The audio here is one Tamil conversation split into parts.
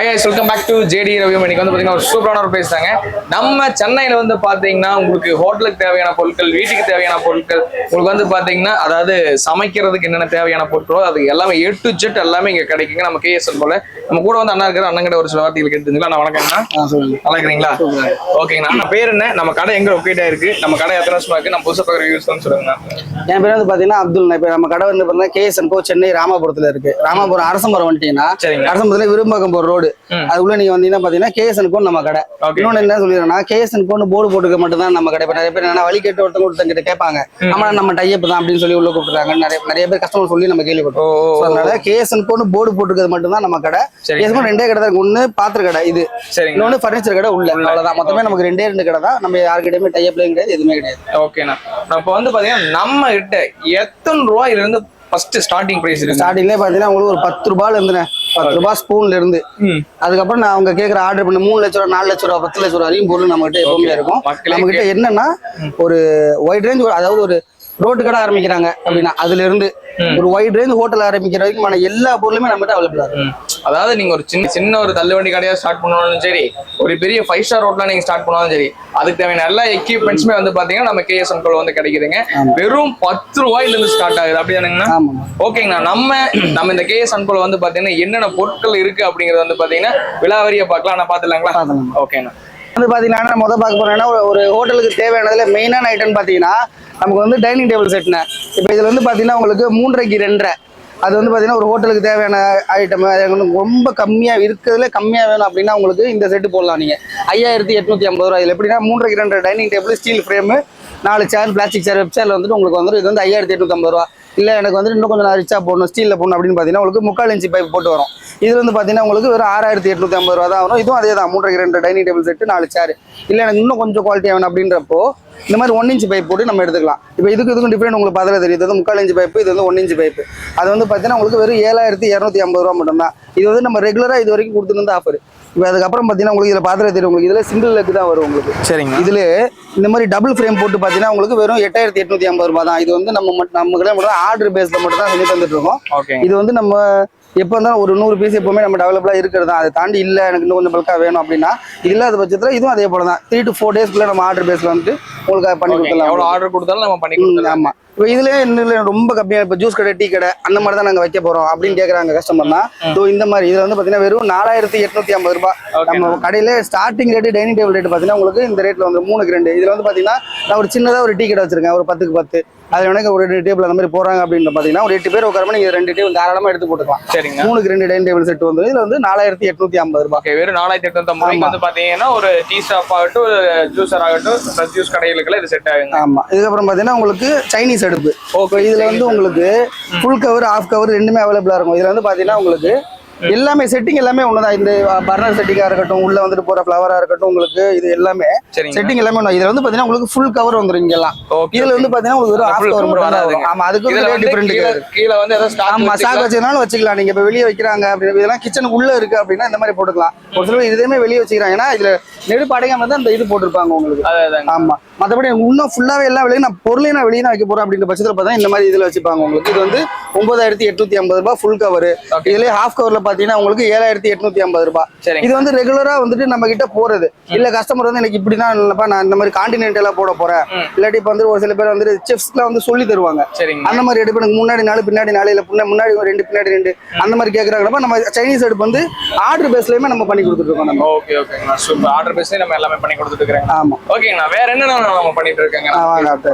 guys, welcome back to JD Review. இன்னைக்கு வந்து பாத்தீங்கன்னா ஒரு சூப்பரான ஒரு பிளேஸ் தாங்க. நம்ம சென்னையில வந்து பாத்தீங்கன்னா உங்களுக்கு ஹோட்டலுக்கு தேவையான பொருட்கள், வீட்டுக்கு தேவையான பொருட்கள், உங்களுக்கு வந்து பாத்தீங்கன்னா அதாவது சமைக்கிறதுக்கு என்னென்ன தேவையான பொருட்களோ அது எல்லாமே A to Z எல்லாமே இங்க கிடைக்குங்க. நம்ம KSN போல நம்ம கூட வந்து அண்ணா இருக்காரு. அண்ணன் கிட்ட ஒரு சில வார்த்தைகள் கேட்டுங்களா? நான் வணக்கம்ண்ணா. நல்லா இருக்கிறீங்களா? ஓகேங்கண்ணா. நம்ம பேர் என்ன? நம்ம கடை எங்க லொக்கேட் ஆயிருக்கு? நம்ம கடை எத்தனை வருஷமா இருக்கு? நம்ம புதுசா பார்க்குற ரிவ்யூஸ் சொல்லுங்க. என் பேர் வந்து பாத்தீங்கன்னா அப்துல். இப்ப நம்ம கடை வந்து பாத்தீங்கன்னா KSN சென்னை ராமாபுரத்துல இருக்கு. ராமாபுரம் அரசமரம் வந்துட்டீங்கன்னா அரசமரத்துல விரும்பாக்கம் போற ரோடு அதுக்குள்ள நீங்க வந்தீங்கன்னா பாத்தீங்கன்னா KSN நம்ம கடை. இன்னொன்னு என்ன சொல்லிடுறேன்னா KSN போர்டு போட்டுக்க மட்டும் தான் நம்ம கடை. இப்ப நிறைய பேர் என்ன வழி கேட்டு ஒருத்தங்கிட்ட கேட்பாங்க, ஆமா நம்ம டைப் தான் அப்படின்னு சொல்லி உள்ள கூப்பிட்டுறாங்க. நிறைய பேர் கஸ்டமர் சொல்லி நம்ம கேள்விப்பட்டோம். அதனால KSN போர்டு போட்டுக்கிறது மட்டும் தான் நம்ம கடை. KSN ரெண்டே கடை தான். ஒண்ணு பாத்திர கடை, இது இன்னொன்னு பர்னிச்சர் கடை உள்ள. அவ்வளவுதான். மொத்தமே நமக்கு ரெண்டு கடை தான். நம்ம யாருக்கிட்டயுமே டைப்லயும் கிடையாது, எதுவுமே கிடையாது. ஓகேண்ணா. இப்போ வந்து பாத்தீங்கன்னா நம்ம கிட்ட எத்தனை ரூபாயில இருந்து ஃபர்ஸ்ட் ஸ்டார்டிங் பிரைஸ் இருக்கு? ஸ்டார்டிங்லேயே பாத்தீங்கன்னா உங்களுக்கு ஒரு 10 ரூபாயில இருந்துண்ணே. 10 ரூபாய் ஸ்பூன்ல இருந்து அதுக்கப்புறம் நான் அவங்க கேட்குற ஆர்டர் பண்ணி 3 லட்சம் ரூபா 4 லட்சம் ரூபா 10 லட்சம் ரூபா வரையும் பொருள் நம்ம கிட்ட எப்பவுமே இருக்கும். நம்ம கிட்ட என்னன்னா ஒரு வைட் ரேஞ்ச், அதாவது ஒரு ரோட்டு கடை ஆரம்பிக்கிறாங்க அப்படின்னா அதுல இருந்து ஒரு வைட் ரேஞ்ச் ஹோட்டல் ஆரம்பிக்கிற வரைக்கும் எல்லா பொருளுமே நம்ம கிட்ட அவைலபிளா இருக்கும். அதாவது நீங்க ஒரு சின்ன ஒரு தள்ளுவண்டி கடையா ஸ்டார்ட் பண்ணாலும் சரி, ஒரு பெரிய 5 ஸ்டார் ஹோட்டலா நீங்க ஸ்டார்ட் பண்ணாலும் சரி, அதுக்கு தேவையான எல்லா எக்யூப்மெண்ட்ஸுமே வந்து பாத்தீங்கன்னா நம்ம KSN வந்து கிடைக்குதுங்க. வெறும் 10 ரூபாயில இருந்து ஸ்டார்ட் ஆகுது. அப்படிதானுங்கண்ணா? ஓகேங்கண்ணா. நம்ம இந்த KSN வந்து பாத்தீங்கன்னா என்னென்ன பொருட்கள் இருக்கு அப்படிங்கறது வந்து பாத்தீங்கன்னா விலாவரியா பார்க்கலாம். நான் பாத்துலாங்களா? ஓகேண்ணா. வந்து பாத்தீங்கன்னா முதல் பார்க்க போறேன்னா ஒரு ஹோட்டலுக்கு தேவையானதுல மெயினான ஐட்டம் பாத்தீங்கன்னா நமக்கு வந்து டைனிங் டேபிள் செட்னு. இப்போ இதுல வந்து பாத்தீங்கன்னா உங்களுக்கு 3.5க்கு 2.5. அது வந்து பாத்தீங்கன்னா ஒரு ஹோட்டலுக்கு தேவையான ஐட்டம் ரொம்ப கம்மியா இருக்கிறதுல கம்மியா வேணும் அப்படின்னா உங்களுக்கு இந்த செட்டு போடலாம். நீங்க 5850 ரூபாய். இதுல எப்படின்னா 3.5க்கு 2 டைனிங் டேபிள், ஸ்டீல் ஃப்ரேம், 4 சேர், பிளாஸ்டிக் சேர், வெப்சேர்ல வந்துட்டு உங்களுக்கு வந்து இது வந்து 5850 ரூபா. இல்லை எனக்கு வந்து இன்னும் கொஞ்சம் ரிச்சா போடணும், ஸ்டீலில் போடணும் அப்படின்னு பார்த்தீங்கன்னா உங்களுக்கு 3/4 இன்ச்சு பைப் போட்டு வரும். இது வந்து பார்த்தீங்கன்னா உங்களுக்கு வெறும் 6850 ரூபா தான் வரும். இதுவும் அதே தான். 3.5க்கு 2 டைனிங் டேபிள் செட்டு, 4 சேர். இல்லை எனக்கு இன்னும் கொஞ்சம் குவாலிட்டி வேணும் அப்படின்றப்போ இந்த மாதிரி 1 இன்ச் பைப் போட்டு நம்ம எடுத்துக்கலாம். இப்போ இதுக்கும் டிஃப்ரெண்ட் உங்களுக்கு பதில் தெரியுது. இது வந்து 3/4 இன்ச்சு பைப்பு, இது வந்து 1 இன்ச் பைப்பு. அது வந்து பார்த்தீங்கன்னா உங்களுக்கு வெறும் 7250 ரூபா மட்டும்தான். இது வந்து நம்ம ரெகுலராக இது வரைக்கும் கொடுத்துருந்து ஆஃபர். இப்போ அதுக்கப்புறம் பார்த்தீங்கன்னா உங்களுக்கு இதில் பாத்திரம் தெரியும். உங்களுக்கு இதில் சிங்கிள் லெக் தான் வரும் உங்களுக்கு. சரிங்க. இதில் இந்த மாதிரி டபுள் ஃப்ரேம் போட்டு பார்த்தீங்கன்னா உங்களுக்கு வெறும் 8850 ரூபா தான். இது வந்து நம்ம கிட்ட மட்டும் ஆர்டர் பேஸ்ல மட்டும் தான் செஞ்சு தந்துட்டு இருக்கோம். இது வந்து நம்ம எப்போ இருந்தாலும் ஒரு 100 பீஸ் எப்பவுமே நம்ம டெவலப்லாம் இருக்கிறது தான். அதை தாண்டி இல்லை எனக்கு இன்னும் கொஞ்சம் பல்காக வேணும் அப்படின்னா இல்லாத பட்சத்தில் இதுவும் அதே போல தான். 3 to 4 டேஸ்க்குள்ள நம்ம ஆர்டர் பேஸ்ல வந்துட்டு உங்களுக்கு பண்ணி கொடுத்துடலாம். எவ்வளோ ஆர்டர் கொடுத்தாலும் நம்ம பண்ணி கொடுத்துடலாம். ஆமாம். இப்போ இதுலேயே இன்னும் ரொம்ப கம்மியாக இப்போ ஜூஸ் கடை, டீ கடை அந்த மாதிரி தான் நாங்கள் வைக்க போகிறோம் அப்படின்னு கேட்குறாங்க கஸ்டமர்னா. ஸோ இந்த மாதிரி இதில் வந்து பார்த்தீங்கன்னா வெறும் 4850 ரூபாய். நம்ம கடையில் starting rate dining table rate பார்த்தீங்கன்னா உங்களுக்கு இந்த ரேட்டில் வந்து 3க்கு 2. இதில் வந்து பார்த்தீங்கன்னா நான் ஒரு சின்னதாக ஒரு டீ கடை வச்சிருக்கேன், ஒரு 10க்கு 10. அதில் எனக்கு ஒரு 2 டேபிள் அந்த மாதிரி போகிறாங்க அப்படின்னு பார்த்தீங்கன்னா ஒரு 8 பேர் உட்காரமா நீங்கள் 2 டேபிள் தாராளமாக எடுத்து போட்டுக்கலாம். சரிங்க. 3க்கு 2 டைனிங் டேபிள் செட் வந்து இதில் வந்து 4850 ரூபாய். வெறும் 4850 வந்து பார்த்தீங்கன்னா ஒரு டீ ஷாப் ஆகட்டும், ஒரு ஜூஸர் ஆகட்டும், ஜூஸ் கடைகளுக்குள்ள இது செட் ஆகுங்க. ஆமாம். இதுக்கப்புறம் பார்த்தீங்கன்னா உங்களுக்கு சைனீஸ் அடுப்பு. ஓகே. இதுல வந்து உங்களுக்கு ஃபுல் கவர், ஆஃப் கவர் ரெண்டுமே அவைலபிளா இருக்கும். இதுல வந்து பாத்தீங்கன்னா உங்களுக்கு எல்லாமே செட்டிங் எல்லாமே ஒண்ணுதான். இந்த பர்னர் செட்டிங்கா இருக்கட்டும், உள்ள வந்துட்டு போற ஃபிளவரா இருக்கட்டும், உங்களுக்கு இது எல்லாமே செட்டிங் எல்லாமே ஒண்ணு. இதுல வந்து பாத்தீங்கன்னா உங்களுக்கு ஃபுல் கவர் வந்துரும் இங்க எல்லாம். இதுல வந்து பாத்தீங்கன்னா உங்களுக்கு ஒரு ஆஃப் கவர் மட்டும் வராது. ஆமா, அதுக்கு வந்து டிஃபரெண்ட் கீழ வந்து ஏதோ ஸ்டாக் வச்சனால வச்சுக்கலாம். நீங்க இப்ப வெளிய வைக்கிறாங்க அப்படி இதெல்லாம் கிச்சனுக்கு உள்ள இருக்கு அப்படின்னா இந்த மாதிரி போட்டுக்கலாம். ஒரு சிலர் இதுமே வெளிய வச்சுக்கிறாங்க. ஏன்னா இதுல நெருப்பு அடையாம வந்து அந்த இது போட்டிருப்பாங்க உங்களுக்கு. ஆமா. மற்றபடி இன்னும் ஃபுல்லாவே எல்லாம் வெளியே நான் பொருளையும் நான் வெளியே தான் வைக்க போறேன் அப்படின்ற பட்சத்தில் பார்த்தா இந்த மாதிரி இதுல வச்சுப்பாங்க உங்களுக்கு. இது வந்து 9850 ரூபாய் ஃபுல் கவர். இதுலயே ஹாஃப் கவர்ல பாத்தீங்கன்னா உங்களுக்கு 7850 ரூபாய். இது வந்து ரெகுலரா வந்துட்டு நம்ம கிட்ட போறது இல்ல. கஸ்டமர் வந்து எனக்கு இப்படிதான் இல்லப்பா, நான் இந்த மாதிரி கான்டினென்டலா போட போறேன், இல்லாட்டி இப்ப வந்து ஒரு சில பேர் வந்து செஃப்ஸ்லாம் வந்து சொல்லி தருவாங்க. அந்த மாதிரி எடுப்பு எனக்கு முன்னாடி 4 பின்னாடி 4 இல்ல முன்னாடி 2 பின்னாடி 2 அந்த மாதிரி கேட்கறாங்க. நம்ம சைனீஸ் அடுப்பு வந்து ஆர்டர் பேஸ்லயுமே நம்ம பண்ணி கொடுத்துட்டு இருக்கோம். நம்ம ஓகே ஓகேங்க, சூப்பர். ஆர்டர் பேஸ்ல நம்ம எல்லாமே பண்ணி கொடுத்துட்டு இருக்கோம். ஆமா. ஓகேங்கண்ணா. வேற என்ன நம்ம பண்ணிட்டு இருக்கேங்க?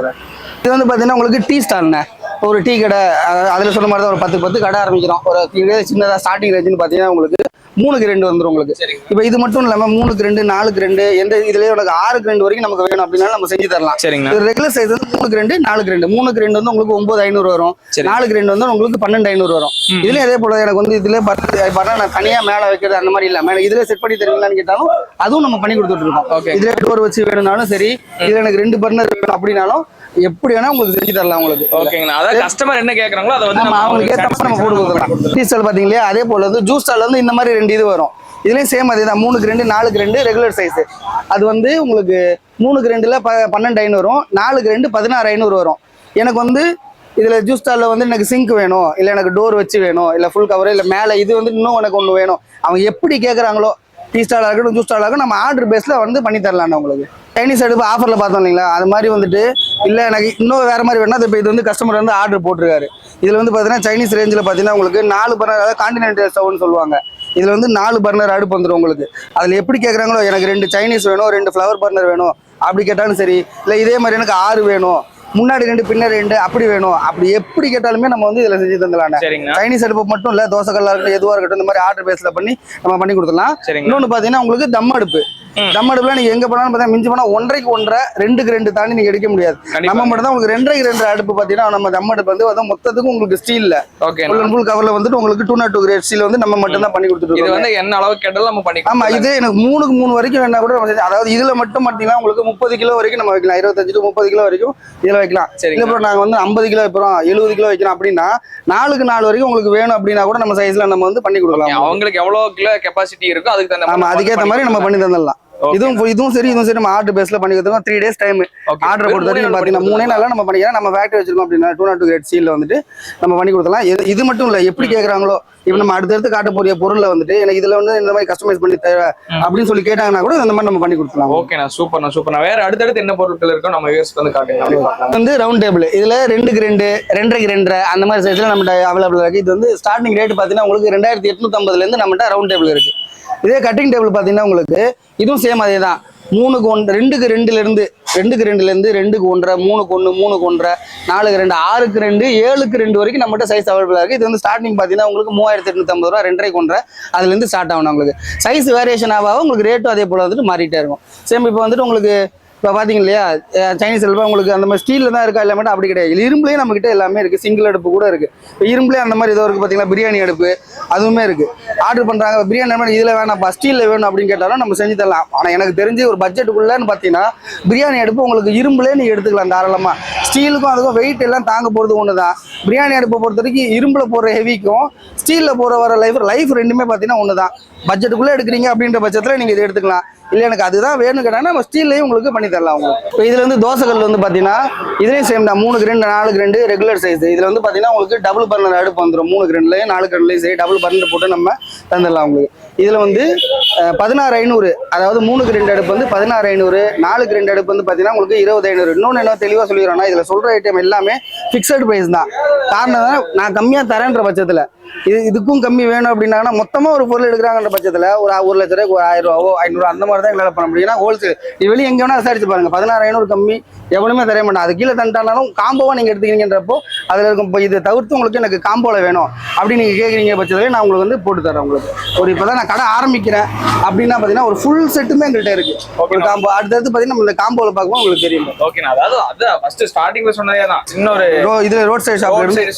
இது வந்து பாத்தீங்கன்னா உங்களுக்கு டீ ஸ்டால்ண்ணே. ஒரு டீ கடை, அதுல சொன்ன மாதிரி தான் ஒரு 10க்கு 10 கடை ஆரம்பிக்கிறோம். ஒரு சின்னதா ஸ்டார்டிங் ரேஞ்சுன்னு பாத்தீங்கன்னா உங்களுக்கு 3க்கு 2 வந்துடும் உங்களுக்கு. இப்போ இது மட்டும் இல்லாம 3க்கு 2 4க்கு 2 எந்த இதுலயே உனக்கு 6க்கு 2 வரைக்கும் நமக்கு வேணும் அப்படின்னாலும் நம்ம செஞ்சு தரலாம். இது ரெகுலர் சைஸ் வந்து 3க்கு 2 4க்கு 2. 3க்கு 2 வந்து உங்களுக்கு 9500 வரும். 4க்கு 2 வந்து உங்களுக்கு 12500 வரும். இதுலயே அதே போல எனக்கு வந்து இதுல நான் தனியா மேல வைக்கிறது அந்த மாதிரி இல்லாம எனக்கு இதுல செட் பண்ணி தருவீங்களான்னு கேட்டாலும் அதுவும் நம்ம பண்ணி கொடுத்துட்டு இருக்கோம். இதுல டோர் வச்சு வேணும்னாலும் சரி, இதுல எனக்கு 2 பர்னர் வேணும் அப்படின்னாலும் எப்படி வேணா உங்களுக்கு செஞ்சு தரலாம் உங்களுக்கு. ஓகேங்கண்ணா. அதாவது கஸ்டமர் என்ன கேக்குறாங்களோ அதை வந்து அவங்களுக்கு ஏத்த மாதிரி நம்ம போட்டு கொடுக்கலாம். டீ ஸ்டால் பாத்தீங்களா, அதே போல வந்து ஜூஸ் ஸ்டால் வந்து இந்த மாதிரி 2 இது வரும். இதுலயும் சேம் அதே தான். 3க்கு 2 4க்கு 2 ரெகுலர் சைஸ். அது வந்து உங்களுக்கு 3க்கு 2ல 12500 வரும், 4க்கு 2 16500 வரும். எனக்கு வந்து இதில் ஜூஸ் ஸ்டாலில் வந்து எனக்கு சிங்க் வேணும், இல்லை எனக்கு டோர் வச்சு வேணும், இல்லை ஃபுல் கவர், இல்லை மேலே இது வந்து இன்னும் எனக்கு ஒன்று வேணும், அவங்க எப்படி கேட்குறாங்களோ டீ ஸ்டாலாக இருக்கட்டும் ஜூஸ் ஸ்டாலாக இருக்கட்டும் நம்ம ஆர்டர் பேஸில் வந்து பண்ணி தரலாம்ண்ணா உங்களுக்கு. சைனீஸ் அடுப்பு ஆஃபரில் பார்த்தோம் இல்லைங்களா, அது மாதிரி வந்துட்டு இல்லை எனக்கு இன்னும் வேறு மாதிரி வேணும்னா இப்போ இது வந்து கஸ்டமர் வந்து ஆர்டர் போட்டிருக்காரு. இதில் வந்து பார்த்தீங்கன்னா சைனீஸ் ரேஞ்சில் பார்த்தீங்கன்னா உங்களுக்கு 4 பர்னர், அதாவது கான்டினென்டல் ஸ்டவ்னு சொல்லுவாங்க. இதில் வந்து 4 பர்னர் அடுப்பு வந்துடும் உங்களுக்கு. அதில் எப்படி கேட்குறாங்களோ எனக்கு 2 சைனீஸ் வேணும், 2 ஃப்ளவர் பர்னர் வேணும் அப்படி கேட்டாலும் சரி, இல்லை இதே மாதிரி எனக்கு 6 வேணும், முன்னாடி 2 பின்னாடி 2 அப்படி வேணும், அப்படி எப்படி கேட்டாலுமே நம்ம வந்து இதில் செஞ்சு தந்துடலாம். சைனீஸ் அடுப்பு மட்டும் இல்லை, தோசை கல்லா இருக்கட்டும் எதுவாக இருக்கட்டும் இந்த மாதிரி ஆர்டர் பேஸில் பண்ணி நம்ம பண்ணி கொடுத்துடலாம். இன்னொன்று பார்த்தீங்கன்னா உங்களுக்கு தம் அடுப்பு. தம் அடுப்புல நீங்க எங்க போனாலும் பார்த்தீங்கன்னா மிஞ்சி போனா 1.5க்கு 1.5 2க்கு 2 தாண்டி நீங்க எடுக்க முடியாது. நம்ம மட்டும் தான் உங்களுக்கு 2.5க்கு 2 அடுப்பு பார்த்தீங்கன்னா நம்ம தம் அடுப்பு வந்து அதான் மொத்தத்துக்கு உங்களுக்கு ஸ்டீல்ல ஃபுல் கவர்ல வந்துட்டு உங்களுக்கு 202 கிரேட் ஸ்டீல் வந்து நம்ம மட்டும் தான் பண்ணி கொடுத்துட்டு இருக்கோம். இது வந்து என்ன அளவு கேட்டாலும் நம்ம பண்ணிக்கலாம். ஆமா, இது எனக்கு 3க்கு 3 வரைக்கும் வேணா கூட நம்ம அதாவது இதுல மட்டும் பார்த்தீங்கன்னா உங்களுக்கு 30 கிலோ வரைக்கும் நம்ம வைக்கலாம், 25 to 30 கிலோ வரைக்கும் இதுல வைக்கலாம். இல்ல ப்ரோ நாங்க வந்து 50 கிலோ வைக்கிறோம் 70 கிலோ வைக்கிறோம் அப்படின்னா 4க்கு 4 வரைக்கும் உங்களுக்கு வேணும் அப்படின்னா கூட நம்ம சைஸ்ல நம்ம வந்து பண்ணி கொடுக்கலாம். அவங்களுக்கு எவ்வளவு கிலோ கெபாசிட்டி இருக்கோ அதுக்கு தகுந்த ஆமா அதுக்கேற்ற மாதிரி நம்ம பண்ணி தந்துடலாம். இதுவும் சரி நம்ம ஆர்டர் பேஸ்ல பண்ணி கொடுத்துருக்கோம். 3 days டைம் ஆர்டர் பொறுத்த வரைக்கும் பாத்தீங்கன்னா 3 நாள்ல நம்ம பண்ணிக்கலாம். நம்ம ஃபேக்டரி வச்சிருக்கோம் அப்படின்னா 202 கிரேட் ஸ்டீல்ல வந்துட்டு நம்ம பண்ணி கொடுத்தலாம். இது மட்டும் இல்ல, எப்படி கேட்கறாங்களோ இப்போ நம்ம அடுத்தடுத்து காட்டக்கூடிய பொருளை வந்துட்டு எனக்கு இதுல வந்து இந்த மாதிரி கஸ்டமைஸ் பண்ணி தேவை அப்படின்னு சொல்லி கேட்டாங்கன்னா கூட அந்த மாதிரி நம்ம பண்ணி கொடுக்கலாம். ஓகேண்ணா, சூப்பர்ண்ணா. வேற அடுத்தடுத்து என்ன பொருட்கள் இருக்கோ நம்ம வியூவர்ஸ்க்கு வந்து காட்டுங்க. வந்து ரவுண்ட் டேபிள் இதுல 2க்கு 2 2.5க்கு 2 அந்த மாதிரி சைஸ்ல நம்மகிட்ட அவைலபிள் இருக்கு. இது வந்து ஸ்டார்டிங் ரேட் பாத்தீங்கன்னா உங்களுக்கு 2850 இருந்து நம்மகிட்ட ரவுண்ட் டேபிள் இருக்கு. இதே கட்டிங் டேபிள் பார்த்தீங்கன்னா உங்களுக்கு இதுவும் சேம் அதே தான். 3க்கு 1 2க்கு 2ல இருந்து 2க்கு 2ல இருந்து 2க்கு 1 3க்கு 1 3க்கு 1 4க்கு 2 6க்கு 2 7க்கு 2 வரைக்கும் நம்மகிட்ட சைஸ் அவைலபிளா இருக்கு. இது வந்து ஸ்டார்டிங் பார்த்தீங்கன்னா உங்களுக்கு 3850 ரூபா 2.5க்கு 1 அதுல இருந்து ஸ்டார்ட் ஆகணும். உங்களுக்கு சைஸ் வேரியேஷன் ஆக உங்களுக்கு ரேட்டும் அதே போல வந்துட்டு மாறிட்டே இருக்கும். சேம் இப்போ வந்துட்டு உங்களுக்கு இப்போ பார்த்தீங்க இல்லையா சைனீஸ் அடுப்பு உங்களுக்கு அந்த மாதிரி ஸ்டீலில் தான் இருக்கா எல்லாமே அப்படி கிடையாது. இரும்புலேயே நம்மகிட்ட எல்லாமே இருக்குது. சிங்கிள் அடுப்பு கூட இருக்குது. இப்போ இரும்புலேயே அந்த மாதிரி ஏதோ இருக்குது பார்த்தீங்கன்னா பிரியாணி அடுப்பு அதுவுமே இருக்குது. ஆர்டர் பண்ணுறாங்க பிரியாணி அடுப்பு இதில் வேணாம்ப்பா ஸ்டீலில் வேணும் அப்படின்னு கேட்டாலும் நம்ம செஞ்சு தரலாம். ஆனால் எனக்கு தெரிஞ்சு ஒரு பட்ஜெட்டுக்குள்ளேன்னு பார்த்தீங்கன்னா பிரியாணி அடுப்பு உங்களுக்கு இரும்புலேயே நீங்கள் எடுத்துக்கலாம் தாராளமாக. ஸ்டீலுக்கும் அதுக்கும் வெயிட் எல்லாம் தாங்க போகிறது ஒன்று தான். பிரியாணி அடுப்பை பொறுத்த வரைக்கும் இரும்பில் போடுற ஹெவிக்கும் ஸ்டீலில் போகிற வர லைஃப் ரெண்டுமே பார்த்தீங்கன்னா ஒன்று தான். பட்ஜெட்டுக்குள்ளே எடுக்கிறீங்க அப்படின்ற பட்சத்தில் நீங்கள் இதை எடுத்துக்கலாம். இல்லை எனக்கு அதுதான் வேணும் கேட்டாங்கன்னா நம்ம ஸ்டீல்லையும் உங்களுக்கு பண்ணி தரலாம். உங்களுக்கு இப்போ இதில் வந்து தோசைகள் வந்து பார்த்தீங்கன்னா இதுலேயும் சேம் தான். 3க்கு 2 4க்கு 2 ரெகுலர் சைஸ். இதில் வந்து பார்த்தீங்கன்னா உங்களுக்கு டபுள் பர்னர் அடுப்பு வந்துடும். 3க்கு 2லையும் 4க்கு 2லையும் சரி டபுள் பர்னர் போட்டு நம்ம தந்துடலாம் உங்களுக்கு. இதில் வந்து 16500 அதாவது 3க்கு 2 அடுப்பு வந்து 16500 4க்கு 2 அடுப்பு வந்து பார்த்தீங்கன்னா உங்களுக்கு 20500. இன்னொன்று என்ன தெளிவாக சொல்லிடுறோம்னா இதில் சொல்கிற ஐட்டம் எல்லாமே ஃபிக்ஸட் ப்ரைஸ் தான். காரணம் தான் நான் கம்மியாக தரேன்ற பட்சத்தில் இதுக்கும் கம்மி வேணும் அப்படின்னாங்கன்னா மொத்தமாக ஒரு பொருள் எடுக்கிறாங்கன்ற பட்சத்தில் ஒரு 1 லட்ச ரூபாய்க்கு ஒரு 1000 ரூபாவோ 500 அந்த மாதிரி தான் எங்களால் பண்ண முடியும்னா ஹோல்சேல். இது வெளியே எங்கே வேணா விசாரிச்சு பாருங்க 16500 கம்மி எவனுமே தர மாட்டான். அது கீழே தந்துட்டாலும் காம்போவாக நீங்கள் எடுத்துக்கிறீங்கன்றப்போ அதில் இருக்கும். இப்போ இதை தவிர்த்து உங்களுக்கு எனக்கு காம்போவில் வேணும் அப்படின்னு நீங்கள் கேட்குறீங்க பட்சத்தில் நான் உங்களுக்கு வந்து போட்டு தரேன். உங்களுக்கு ஒரு இப்போ தான் நான் கடை ஆரம்பிக்கிறேன் அப்படின்னா பார்த்தீங்கன்னா ஒரு ஃபுல் செட்டுமே எங்கள்கிட்ட இருக்கு. ஒரு காம்போ அடுத்தடுத்து பார்த்தீங்கன்னா நம்ம இந்த காம்போவில் பார்க்கும்போது உங்களுக்கு தெரியும். ஓகே, அதாவது அது ஃபர்ஸ்ட் ஸ்டார்டிங்ல சொன்னதே தான். இன்னொரு இதுல ரோட் சைடு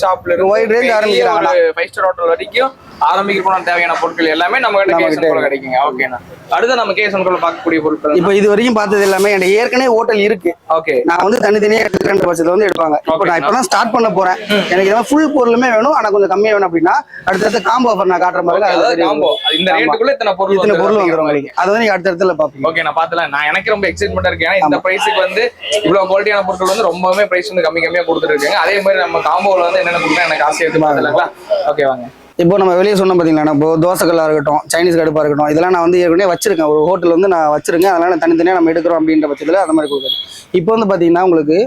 ஷாப்ல ஒயிட் ரேஞ்ச் ஆரம்பிக்கிறாங்க. 5 ஸ்டார் ஹோட்டல் வரைக்கும் ஆரம்பிக்க தேவையான பொருட்கள் எல்லாமே நம்ம கிட்ட கிடைக்குங்க. ஓகேண்ணா, அடுத்து நம்ம கேசன்குள்ள பார்க்கக்கூடிய பொருட்கள் இப்போ இது வரைக்கும் பார்த்தது எல்லாமே எனக்கு ஏற்கனவே ஹோட்டல் இருக்கு. ஓகே, நான் வந்து தனித்தனியா எடுத்துக்கிற பட்சத்தில் வந்து எடுப்பாங்க. இப்போ நான் இப்பதான் ஸ்டார்ட் பண்ண போறேன். எனக்கு இதெல்லாம் ஃபுல் பொருளுமே வேணும் ஆனா கொஞ்சம் கம்மியா வேணும் அப்படின்னா அடுத்தடுத்த காம்போ ஆஃபர் நான் காட்டுற மாதிரி காம்போ இந்த ரேட்டுக்குள்ள இத்தனை பொருள் வந்துரும். அது வந்து நீங்க அடுத்தடுத்துல பாப்பீங்க. ஓகே, நான் பார்த்தல நான் எனக்கு ரொம்ப எக்ஸைட்மெண்டா இருக்கேன். ஏன்னா இந்த பிரைஸுக்கு வந்து இவ்வளவு குவாலிட்டியான பொருட்கள் வந்து ரொம்பவே பிரைஸ் வந்து கம்மியா கொடுத்துட்டு இருக்காங்க. அதே மாதிரி நம்ம காம்போல வந்து என்னென்ன கொடுத்தா எனக்கு ஆசை எடுத்து பார்த்தீங்களா. ஓகே வாங்க. இப்போ நம்ம வெளியே சொன்னோம் பார்த்தீங்களா, இப்போ தோசைக்கல்லாக இருக்கட்டும் சைனீஸ் அடுப்பாக இருக்கட்டும் இதெல்லாம் நான் வந்து ஏற்கனவே வச்சிருக்கேன். ஒரு ஹோட்டல் வந்து நான் வச்சிருக்கேன். அதனால தனித்தனியாக நம்ம எடுக்கிறோம் அப்படின்ற பட்சத்தில் அந்த மாதிரி கொடுக்குறது. இப்போ வந்து பார்த்தீங்கன்னா உங்களுக்கு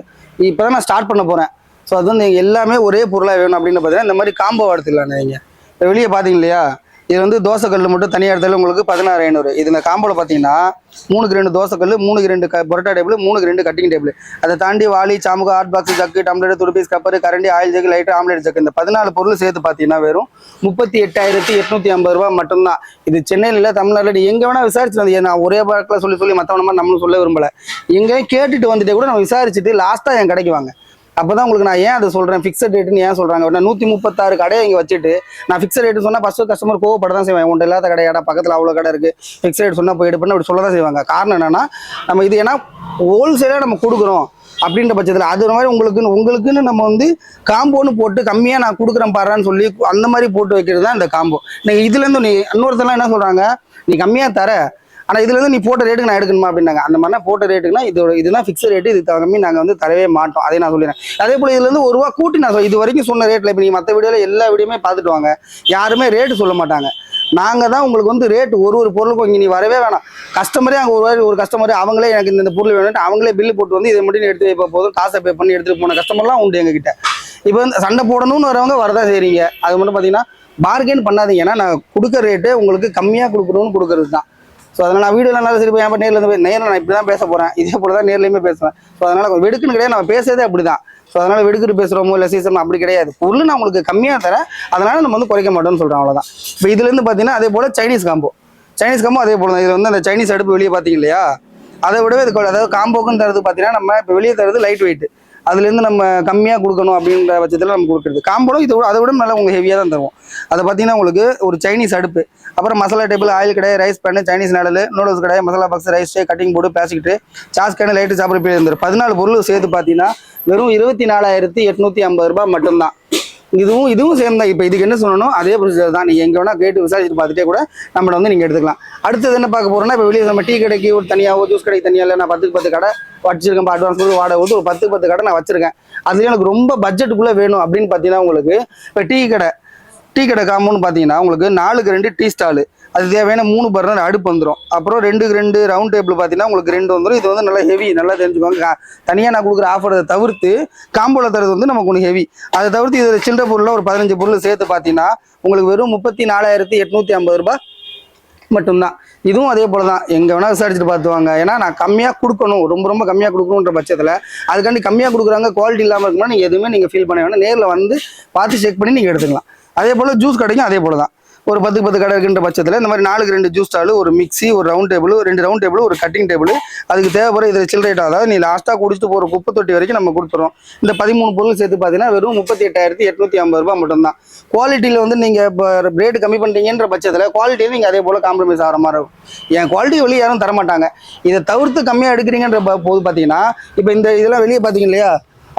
இப்போ தான் நான் ஸ்டார்ட் பண்ண போகிறேன். ஸோ அது வந்து எல்லாமே ஒரே பொருளாக வேணும் அப்படின்னு பார்த்தீங்கன்னா இந்த மாதிரி காம்போ எடுத்துக்கலாம். நீங்கள் இப்போ வெளியே பார்த்தீங்க இல்லையா, இது வந்து தோசைக்கல் மட்டும் தனியாக இடத்துல உங்களுக்கு 16500. இது இந்த காம்போல பார்த்தீங்கன்னா 3க்கு 2 தோசைக்கல் 3க்கு 2 பொரோட்டா டேபிள் 3க்கு 2 கட்டிங் டேபிள் அதை தாண்டி வாளி சாமுக்கு ஹாட் பாக்ஸ் ஜக்கு டம்ளர் துடுபீஸ் கப்பர் கரண்டி oil jug light omelette jug இந்த 14 பொருள் சேர்த்து பார்த்தீங்கன்னா வெறும் 38,850 ரூபா மட்டும்தான். இது சென்னையில் இல்லை தமிழ்நாட்டில் எங்கே வேணா விசாரிச்சு வந்து நான் ஒரே பாட்டில் சொல்லி மற்றவன நம்மளும் சொல்ல விரும்பலை. எங்கேயும் கேட்டுட்டு வந்துட்டு கூட நம்ம விசாரிச்சுட்டு லாஸ்ட்டாக என் கடைக்கு வாங்க. அப்போதான் உங்களுக்கு நான் ஏன் அதை சொல்கிறேன் ஃபிக்ஸட் ரேட்டுன்னு ஏன் சொல்கிறாங்க. 136 கடையை இங்கே வச்சுட்டு நான் ஃபிக்ஸட் ரேட்டு சொன்னால் ஃபஸ்ட்டு கஸ்டமர் கோவப்பட தான் செய்வாங்க. ஒன்றை இல்லாத கடையாடா பக்கத்தில் அவ்வளோ கடை இருக்குது ஃபிக்ஸட் ரேட் சொன்னால் போய் எடுப்பேன்னு அப்படி சொல்ல தான் செய்வாங்க. காரணம் என்னன்னா நம்ம இது ஏன்னா ஹோல்சேலாக நம்ம கொடுக்குறோம் அப்படின்ற பட்சத்தில் அது மாதிரி உங்களுக்குன்னு நம்ம வந்து காம்போன்னு போட்டு கம்மியாக நான் கொடுக்குறேன் பாருன்னு சொல்லி அந்த மாதிரி போட்டு வைக்கிறது தான் இந்த காம்போ. நீங்கள் இதுலேருந்து நீ இன்னொருத்தெல்லாம் என்ன சொல்கிறாங்க, நீ கம்மியாக தர ஆனால் இதுல இருந்து நீ போட்ட ரேட்டுக்கு நான் எடுக்கணுமா அப்படின்னாங்க. அந்த மாதிரினா போட்ட ரேட்டுக்குன்னா இதுதான் ஃபிக்ஸ் ரேட்டு, இதுக்கு கம்மி நாங்கள் வந்து தரவே மாட்டோம். அதே நான் சொல்லிடுறேன். அதே போல் இதுல இருந்து ₹1 கூட்டி நான் இது வரைக்கும் சொன்ன ரேட்டில் இப்போ நீங்கள் மற்ற வீடியோவில் எல்லா வீடியோமே பார்த்துட்டு வாங்க, யாருமே ரேட்டு சொல்ல மாட்டாங்க. நாங்கள் தான் உங்களுக்கு வந்து ரேட் ஒரு பொருளுக்கும் இங்கே நீ வரவே வேணாம். கஸ்டமரே அங்கே ஒரு கஸ்டமரே அவங்களே எனக்கு இந்த பொருள் வேணும்ட்டு அவங்களே பில்லு போட்டு வந்து இதை மட்டும் எடுத்து வைப்ப போதும், காசை பே பண்ணி எடுத்துகிட்டு போன கஸ்டமர்லாம் உண்டு எங்ககிட்ட. இப்போ வந்து சண்டை போடணும்னு வரவங்க வரதான் செய்றீங்க. அது மட்டும் பார்த்தீங்கன்னா பார்கெயின் பண்ணாதீங்க. ஏன்னா நான் கொடுக்குற ரேட்டு உங்களுக்கு கம்மியாக கொடுக்கணும்னு கொடுக்குறது தான். ஸோ அதனால் நான் வீடியோவில் நல்லா சரி என் நேரில் இருந்து நேரில் நான் இப்படி தான் பேச போகிறேன், இதே போல தான் நேர்லையுமே பேசுவேன். ஸோ அதனால் வெடுக்குன்னு கிடையாது, நம்ம பேசுறதே அப்படி தான். ஸோ அதனால் வெடுக்கிட்டு பேசுகிறோமோ இல்லை சீசன் அப்படி கிடையாது. பொருள் நான் உங்களுக்கு கம்மியாக தரேன், அதனால் நம்ம வந்து குறைக்க மாட்டோம்னு சொல்கிறோம், அவ்வளோதான். இப்போ இதுலேருந்து பார்த்தீங்கன்னா அதே போல் சைனீஸ் காம்போ அதே போல் தான். இது வந்து அந்த சைனீஸ் அடுப்பு வெளியே பார்த்தீங்க இல்லையா, அதை விடவே இது அதாவது காம்போக்குன்னு தரது பார்த்தீங்கன்னா நம்ம இப்போ வெளியே தரது லைட் வெயிட், அதுலேருந்து நம்ம கம்மியாக கொடுக்கணும் அப்படின்ற பட்சத்தில் நம்ம கொடுக்குறது. காம்போடும் அதை விட நல்லா உங்களுக்கு ஹெவியாக தான் தருவோம். அதை பார்த்தீங்கன்னா உங்களுக்கு ஒரு சைனீஸ் அடுப்பு, அப்புறம் மசாலா டேபிள், ஆயில் கடை, ரைஸ் பேனு, சைனீஸ் நடல், நூடுல்ஸ் கடை, masala box, rice tray, cutting board, பேசிக்கிட்டு, சாஸ் கேனு, லைட்டு, சாப்பிட்ற பேர் இருந்துரு 14 பொருள் சேர்த்து பார்த்தீங்கன்னா வெறும் ₹24,850 மட்டும்தான். இதுவும் சேம் தான். இப்போ இதுக்கு என்ன சொல்லணும், அதே ப்ரொசீஜர் தான். நீங்கள் எங்கே வேணால் கேட்டு விசாரிச்சுட்டு பார்த்துட்டே கூட நம்மளை வந்து நீங்கள் எடுத்துக்கலாம். அடுத்தது என்ன பார்க்க போகிறோம்னா, இப்போ வெளியே நம்ம டீ கடைக்கு ஒரு தனியாகவோ ஜூஸ் கடைக்கு தனியாக இல்லை, நான் 10 கடை வச்சிருக்கேன். இப்போ அட்வான்ஸ் கொடுத்து வாடகை கொடுத்து ஒரு 10 கடை நான் வச்சிருக்கேன். அதுலேயும் எனக்கு ரொம்ப பட்ஜெட்டுக்குள்ளே வேணும் அப்படின்னு பார்த்தீங்கன்னா உங்களுக்கு இப்போ டீ கடை காம்போன்னு பார்த்தீங்கன்னா உங்களுக்கு 4க்கு 2 டீ ஸ்டாலு, அது தேவையான 3 பர்னர் அடுப்பு வந்துடும். அப்புறம் 2க்கு 2 ரவுண்ட் டேபிள் பார்த்தீங்கன்னா உங்களுக்கு 2 வந்துடும். இது வந்து நல்லா ஹெவி, நல்லா தெரிஞ்சுக்கோங்க. தனியாக நான் கொடுக்குற ஆஃபரை தவிர்த்து காம்போவில் தரது வந்து நமக்கு ஒன்று ஹெவி. அதை தவிர்த்து இதில் சில்லற பொருளில் ஒரு 15 பொருள் சேர்த்து பார்த்தீங்கன்னா உங்களுக்கு வெறும் ₹34,850 மட்டும்தான். இதுவும் அதே போல தான். எங்கே வேணால் விசாரிச்சுட்டு பார்த்துவாங்க. ஏன்னா நான் கம்மியாக கொடுக்கணும், ரொம்ப கம்மியாக கொடுக்கணுன்ற பட்சத்தில் அதுக்காண்டி கம்மியாக கொடுக்குறாங்க, குவாலிட்டி இல்லாமல் இருக்குன்னா நீங்கள் எதுவுமே நீங்கள் ஃபீல் பண்ண வேணாம். நேரில் வந்து பார்த்து செக் பண்ணி நீங்கள் எடுத்துக்கலாம். அதே போல் ஜூஸ் கடைக்கும் அதே போல தான். ஒரு 10 கடை இருக்குன்ற பட்சத்தில் இந்த மாதிரி 4க்கு 2 ஜூஸ் ஸ்டாலு, ஒரு மிக்ஸி, ஒரு ரவுண்ட் டேபிள், 2 ரவுண்ட் டேபிள், ஒரு கட்டிங் டேபிள், அதுக்கு தேவைப்படுற இதில் சில்லறைட், அதாவது நீ லாஸ்ட்டாக குடிச்சிட்டு போகிற குப்பை தொட்டி வரைக்கும் நம்ம கொடுத்துறோம். இந்த 13 பொருள் சேர்த்து பார்த்தீங்கன்னா வெறும் ₹38,850 மட்டும்தான். குவாலிட்டியில் வந்து நீங்கள் இப்போ ரேட்டு கம்மி பண்ணுறீங்கன்ற பட்சத்தில் குவாலிட்டியில் நீங்கள் அதே போல் காம்ப்ரமைஸ் ஆகிற மாதிரி இருக்கும். என் குவாலிட்டி வெளியே யாரும் தரமாட்டாங்க. இதை தவிர்த்து கம்மியாக எடுக்கிறீங்கன்ற போது பார்த்தீங்கன்னா இப்போ இதெல்லாம் வெளியே பார்த்தீங்க இல்லையா,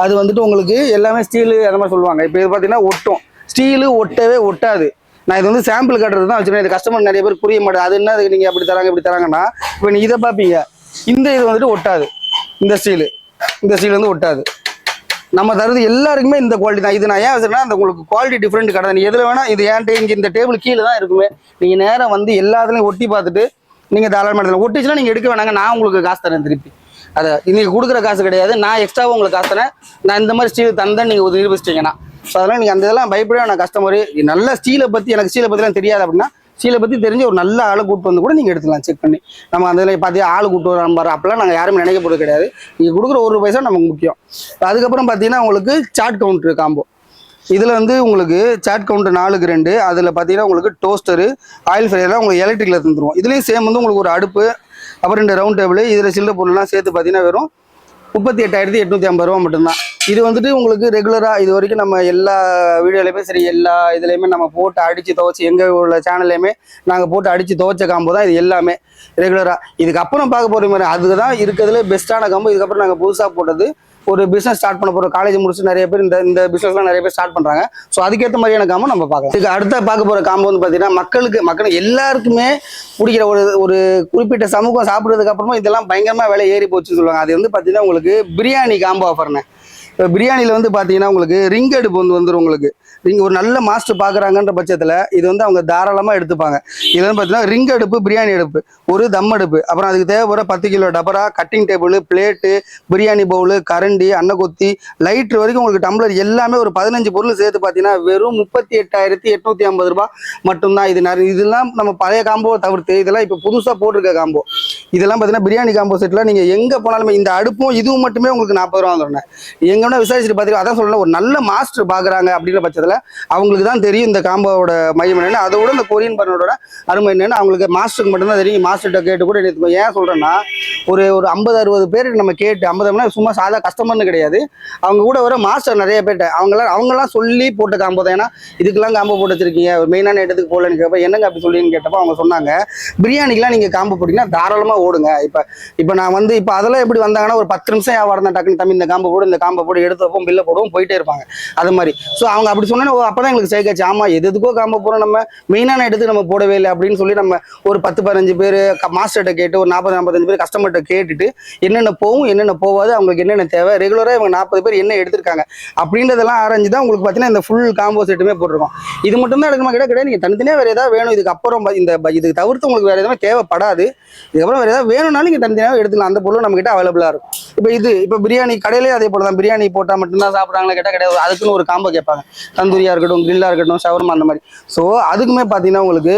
அது வந்துட்டு உங்களுக்கு எல்லாமே ஸ்டீலு அந்த மாதிரி சொல்லுவாங்க. இப்போ இது பார்த்தீங்கன்னா ஒட்டும், ஸ்டீலு ஒட்டவே ஒட்டாது. நான் இது வந்து சாம்பிள் கட்டுறது தான் வச்சுருக்கேன். இது கஸ்டமர் நிறைய பேர் புரிய மாட்டேன். அது என்ன நீங்கள் அப்படி தராங்கன்னா இப்போ நீ இதை பார்ப்பீங்க, இது வந்துட்டு ஒட்டாது. இந்த ஸ்டீலு வந்து ஒட்டாது. நம்ம தருது எல்லாருக்குமே இந்த குவாலிட்டி தான். இது நான் ஏன் வச்சுருக்கேன்னா அந்த உங்களுக்கு குவாலிட்டி டிஃப்ரெண்ட் கடை. நீ எதில் வேணால் இது ஏன்ட்டு இங்கே இந்த டேபிள் கீழே தான் இருக்குமே, நீங்கள் நேரம் வந்து எல்லாத்துலையும் ஒட்டி பார்த்துட்டு நீங்கள் தாராளமாக எடுத்துக்கலாம். ஒட்டிச்சுன்னா நீங்கள் எடுக்க வேணாங்க, நான் உங்களுக்கு காசு தரேன் திருப்பி. அதை இன்னைக்கு கொடுக்குற காசு கிடையாது, நான் எக்ஸ்ட்ராவாக உங்களுக்கு காசு தரேன். நான் இந்த மாதிரி ஸ்டீல் தந்தேன் நீங்கள் நிரூபிச்சிட்டிங்கன்னா. ஸோ அதெல்லாம் நீங்கள் அந்த இதெல்லாம் பயப்படவே நான் கஸ்டமர் நல்ல ஸ்டீலை பற்றி எனக்கு ஸ்டீலை பற்றிலாம் தெரியாது அப்படின்னா ஸ்டீலை பற்றி தெரிஞ்சு ஒரு நல்ல ஆளை கூப்பிட்டு வந்து கூட நீங்கள் எடுத்துக்கலாம் செக் பண்ணி. நம்ம அந்த இதில் பார்த்து ஆள் கூப்பிட்டு வர பாரு அப்போலாம் நாங்கள் யாருமே நினைக்க போகிறது கிடையாது. நீங்கள் கொடுக்குற ₹1 நமக்கு முக்கியம். அதுக்கப்புறம் பார்த்தீங்கன்னா உங்களுக்கு சாட் கவுண்டர் காம்போ. இதில் வந்து உங்களுக்கு சாட் கவுண்டர் 4க்கு 2, அதில் பார்த்தீங்கன்னா உங்களுக்கு டோஸ்டரு, ஆயில் ஃப்ரையெல்லாம் உங்களுக்கு எலக்ட்ரிக்கில் தந்துடுவோம். இதுலேயும் சேம் வந்து உங்களுக்கு ஒரு அடுப்பு, அப்புறம் 2 ரவுண்ட் டேபிள், இதில் சில்லற பொருள்லாம் சேர்த்து பார்த்தீங்கன்னா வெறும் ₹38,850 மட்டும்தான். இது வந்துட்டு உங்களுக்கு ரெகுலராக இது வரைக்கும் நம்ம எல்லா வீடியோலையுமே சரி, எல்லா இதுலேயுமே நம்ம போட்டு அடித்து துவைச்சி எங்கள் உள்ள சேனல்லையுமே நாங்கள் போட்டு அடித்து துவைச்ச காம்போ தான் இது எல்லாமே ரெகுலராக. இதுக்கப்புறம் பார்க்க போகிற மாதிரி அதுக்கு தான் இருக்கிறதுல பெஸ்ட்டான காம்போ. இதுக்கப்புறம் நாங்கள் புதுசாக போட்டது ஒரு பிஸ்னஸ் ஸ்டார்ட் பண்ண போகிறோம். காலேஜ் முடிச்சு நிறைய பேர் இந்த பிஸ்னஸ்லாம் நிறைய பேர் ஸ்டார்ட் பண்ணுறாங்க. ஸோ அதுக்கேற்ற மாதிரியான காம்போ நம்ம பார்க்கலாம். இதுக்கு அடுத்த பார்க்க போகிற காம்போ வந்து பார்த்தீங்கன்னா மக்கள் எல்லாருக்குமே பிடிக்கிற ஒரு குறிப்பிட்ட சமூகம் சாப்பிட்றதுக்கு அப்புறமா இதெல்லாம் பயங்கரமாக விலை ஏறி போச்சுன்னு சொல்லுவாங்க. அது வந்து பார்த்தீங்கன்னா உங்களுக்கு பிரியாணி காம்போ ஆஃபர்னு. இப்போ பிரியாணியில் வந்து பார்த்தீங்கன்னா உங்களுக்கு ரிங் அடுப்பு வந்துடும். உங்களுக்கு ஒரு நல்ல மாஸ்டர் பார்க்குறாங்கன்ற பட்சத்தில் இது வந்து அவங்க தாராளமாக எடுத்துப்பாங்க. இது வந்து பார்த்தீங்கன்னா ரிங் அடுப்பு, பிரியாணி அடுப்பு, ஒரு தம் அடுப்பு, அப்புறம் அதுக்கு தேவைப்படுற 10 கிலோ டபரா, cutting table, plate, biryani bowl, கரண்டி, அன்னக்கொத்தி, லைட்ரு வரைக்கும் உங்களுக்கு டம்ளர் எல்லாமே ஒரு 15 பொருள் சேர்த்து பார்த்தீங்கன்னா வெறும் ₹38,850 மட்டும்தான். இதெல்லாம் நம்ம பழைய காம்போவை தவிர்த்து இதெல்லாம் இப்போ புதுசாக போட்டிருக்க காம்போ. இதெல்லாம் பார்த்தீங்கன்னா பிரியாணி காம்போ செட்டில் நீங்கள் எங்கே போனாலுமே இந்த அடுப்பும் இதுவும் மட்டுமே உங்களுக்கு ₹40 வந்துடுறேன். எங்கே வேணால் விசாரிச்சுட்டு பார்த்தீங்கன்னா அதான் சொல்லலாம், ஒரு நல்ல மாஸ்டர் பார்க்குறாங்க அப்படின்ற பட்சத்தில் அவங்களுக்கு தான் தெரியும் இந்த காம்போவோட மையம் என்னென்னு. அதோட இந்த கொரியன் பர்னரோட அருமை என்னென்னு அவங்களுக்கு மாஸ்டருக்கு மட்டும்தான் தெரியும். மாஸ்டர்கிட்ட கேட்டு கூட எடுத்துக்கோ. ஏன் சொல்கிறேன்னா ஒரு 50-60 பேருக்கு நம்ம கேட்டு 50 சும்மா சாதா கஸ்டமர்னு கிடையாது, அவங்க கூட வர மாஸ்டர் நிறைய பேர்ட்ட அவங்கெல்லாம் சொல்லி போட்ட காம்போ தான். ஏன்னா இதுக்கெல்லாம் காம்போ போட்டு வச்சிருக்கீங்க, ஒரு மெயினான இடத்துக்கு போகலன்னு கேட்ப என்னங்க அப்படி சொல்லின்னு கேட்டப்போ அவங்க சொன்னாங்க பிரியாணிக்கெலாம் நீங்கள் காம்போ போட்டிங்கன்னா தாராளமாக ஓடுங்க. இப்போ நான் வந்து இப்போ அதெல்லாம் எப்படி வந்தாங்கன்னா ஒரு 10 நிமிஷம் வியாபாரம் தான், டக்குன்னு தம்பி இந்த காம்போ போடு அப்படி எடுத்து வைப்போம், பில்லை போடுவோம், போயிட்டே இருப்பாங்க அது மாதிரி. ஸோ அவங்க அப்படி சொன்னா அப்பதான் எங்களுக்கு சேர்க்காச்சு, ஆமா எதுக்கோ காம்போ போறோம், நம்ம மெயினான எடுத்து நம்ம போடவே இல்லை அப்படின்னு சொல்லி நம்ம ஒரு 10-15 பேர் மாஸ்டர்கிட்ட கேட்டு ஒரு 40-45 பேர் கஸ்டமர்கிட்ட கேட்டுட்டு என்னென்ன போகும் என்னென்ன போகாது, அவங்களுக்கு என்னென்ன தேவை, ரெகுலராக இவங்க 40 பேர் என்ன எடுத்திருக்காங்க அப்படின்றதெல்லாம் ஆரஞ்சு தான் உங்களுக்கு பார்த்தீங்கன்னா இந்த ஃபுல் காம்போ செட்டுமே போட்டிருக்கோம். இது மட்டும் தான் எடுக்கணுமா கிடையாது, நீங்கள் தனித்தனியாக வேறு ஏதாவது வேணும், இதுக்கப்புறம் இதுக்கு தவிர்த்து உங்களுக்கு வேறு எதுவுமே தேவைப்படாது. இதுக்கப்புறம் வேறு ஏதாவது வேணும்னாலும் நீங்கள் தனித்தனியாக எடுத்துக்கலாம், அந்த பொருள் நம்மகிட்ட அவைலபிளாக இருக்கும். இப்போ பிரியாணி கடையிலே அதே போல தான், பிரியாணி போட்டால் மட்டும்தான் சாப்பிட்றாங்களா கேட்டால் கிடையாது, அதுக்குன்னு ஒரு காம்போ கேட்பாங்க, தந்தூரியாக இருக்கட்டும், கிரில்லாக இருக்கட்டும், ஷவர்மா அந்த மாதிரி. ஸோ அதுக்குமே பார்த்தீங்கன்னா உங்களுக்கு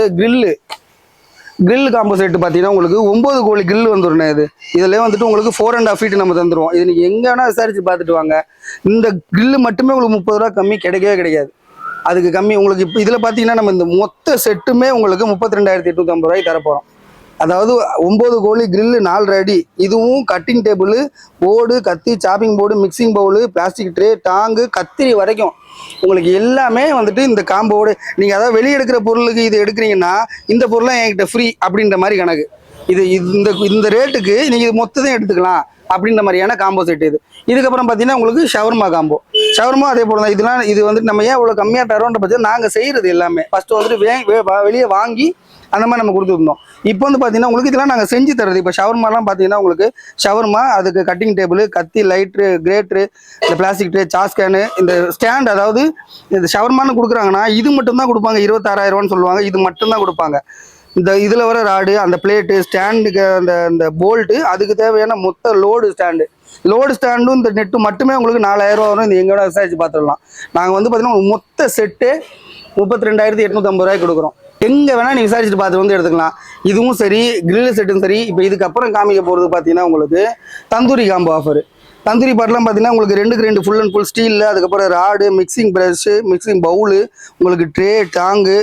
கிரில் காம்போ செட்டு பார்த்தீங்கன்னா உங்களுக்கு 9 கோழி கிரில் வந்துடும். இதில் வந்துட்டு உங்களுக்கு 4.5 feet நம்ம தந்துடுவோம். இது நீங்கள் எங்கே வேணால் விசாரிச்சு பார்த்துட்டு வாங்க, இந்த கிரில்லு மட்டுமே உங்களுக்கு 30 ரூபா கம்மி கிடைக்கவே கிடைக்காது. அதுக்கு கம்மி உங்களுக்கு இப்போ இதில் பார்த்தீங்கன்னா நம்ம இந்த மொத்த செட்டுமே உங்களுக்கு 32,850 ரூபாய்க்கு தரப்போகிறோம். அதாவது 9 கோழி கிரில்லு 4 அடி, இதுவும் கட்டிங் டேபிள், போர்டு, கத்தி, chopping board, mixing bowl, plastic tray, tong, கத்திரி வரைக்கும் உங்களுக்கு எல்லாமே வந்துட்டு இந்த காம்போடு. நீங்கள் அதாவது வெளியே எடுக்கிற பொருளுக்கு இது எடுக்கிறீங்கன்னா இந்த பொருளாக என்கிட்ட ஃப்ரீ அப்படின்ற மாதிரி கணக்கு. இந்த ரேட்டுக்கு நீங்கள் இது மொத்தத்தையும் எடுத்துக்கலாம் அப்படின்ற மாதிரியான காம்போ செட் இது. இதுக்கப்புறம் பார்த்தீங்கன்னா உங்களுக்கு ஷவர்மா காம்போ. ஷவர்மா அதே போல தான். இது வந்துட்டு நம்ம ஏன் இவ்வளோ கம்மியாக தரோன்ற பட்சம் நாங்கள் செய்கிறது எல்லாமே ஃபஸ்ட்டு வந்துட்டு வெளியே வாங்கி அந்த மாதிரி நம்ம கொடுத்துருந்தோம். இப்போ வந்து பார்த்தீங்கன்னா உங்களுக்கு இதெல்லாம் நாங்கள் செஞ்சு தர்றது. இப்போ ஷவர்மாலாம் பார்த்தீங்கன்னா உங்களுக்கு ஷவர்மா, அதுக்கு கட்டிங் டேபிள், கத்தி, லைட்ரு, கிரேட்ரு, இந்த பிளாஸ்டிக் ட்ரே, சாஸ்கேனு, இந்த ஸ்டாண்ட், அதாவது இந்த ஷவர்மான்னு கொடுக்குறாங்கன்னா இது மட்டும்தான் கொடுப்பாங்க, 26,000 சொல்லுவாங்க, இது மட்டும்தான் கொடுப்பாங்க. இதில் வர ராடு, அந்த பிளேட்டு, ஸ்டாண்டுக்கு அந்த போல்ட்டு, அதுக்கு தேவையான மொத்த லோடு ஸ்டாண்டும் இந்த நெட்டு மட்டுமே உங்களுக்கு 4,000 வரும். இந்த எங்களோட விசாரிச்சு பார்த்துடலாம். நாங்கள் வந்து பார்த்தீங்கன்னா மொத்த செட்டு 32,850 ரூபாய்க்கு கொடுக்குறோம். எங்கே வேணால் நீங்கள் விசாரிச்சுட்டு பார்த்துட்டு வந்து எடுத்துக்கலாம். இதுவும் சரி, கிரில் செட்டும் சரி. இப்போ இதுக்கப்புறம் காமிக்க போகிறது பார்த்தீங்கன்னா உங்களுக்கு தந்தூரி காம்போ ஆஃபர். தந்தூரி பாட்டெலாம் பார்த்தீங்கன்னா உங்களுக்கு 2க்கு 2 ஃபுல் அண்ட் ஃபுல் ஸ்டீலில், அதுக்கப்புறம் rod, mixing brush, mixing bowl, உங்களுக்கு ட்ரே, டாங்கு,